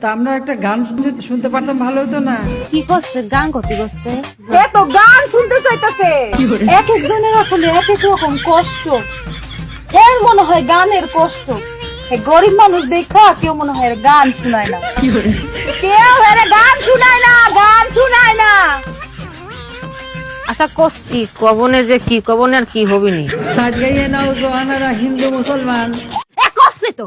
তা আমরা একটা গান শুনতে পারতাম, ভালো হতো না? কি করছে? গান করতে করছে? এত গান শুনতে চাইতেছে। এক একজনের আসলে এক এক রকম কষ্ট। এর মনে হয় গানের কষ্ট। এই গরিব মানুষ দেখা কেউ মনে হয় এর গান শুনায় না। কেউ এর গান শুনায় না, গান শুনায় না। আচ্ছা করছি, কবনে যে কি কবনে আর কি হবিনি। সাজ গাইয়ে নাও জোয়ানারা হিন্দু মুসলমান। এ করছে তো।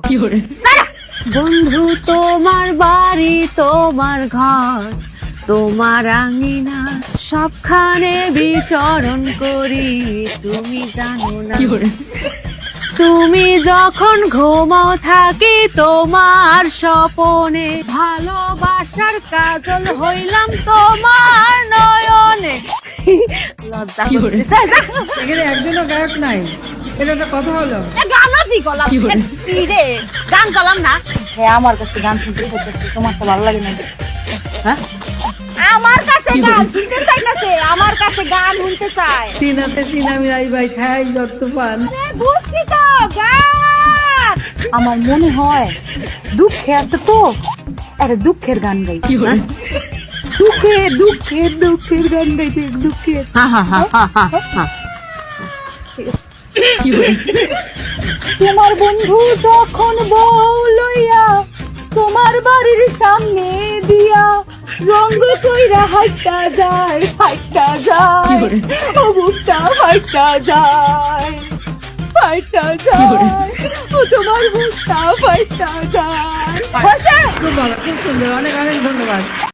বন্ধু তোমার বাড়ি, তোমার ঘর, তোমার আঙিনা, সবখানে বিচরণ করি, তুমি জানো না। তুমি যখন ঘুমাও থাকি তোমার স্বপনে, ভালোবাসার কাজল হইলাম তোমার নয়নে। লজ্জা করতেছে। এখানে একজনও গায়ক নাই, এটা একটা কথা হলো? গানও দি গলাম। কি রে গান গলাম না? হ্যাঁ আমার কাছে গান শুনতে চাইতেছে, তোমার তো ভালো লাগে না? হ্যাঁ আমার কাছে গান শুনতে চাইতেছে, আমার কাছে গান শুনতে চায়। সিনাতে সিনামি রাই ভাই ছাই যত পান। বুঝছি তো গান। আমার মনে হয় দুঃখে আছে তো, আরে দুঃখের গান গাই। দুঃখের দুঃখের দুঃখের গান গাইতে, দুঃখের। তোমার বন্ধু যখন বউ লইয়া তোমার বাড়ির সামনে দিয়া রঙ্গ কইরা হাইটা যায়, হাইটা যায়, ও বুকটা হাইটা যায়, ফাইটা যায়, ও তোমার বুকটা ফাইটা যায়। খুব ভালো, খুব সুন্দর, অনেক অনেক ধন্যবাদ।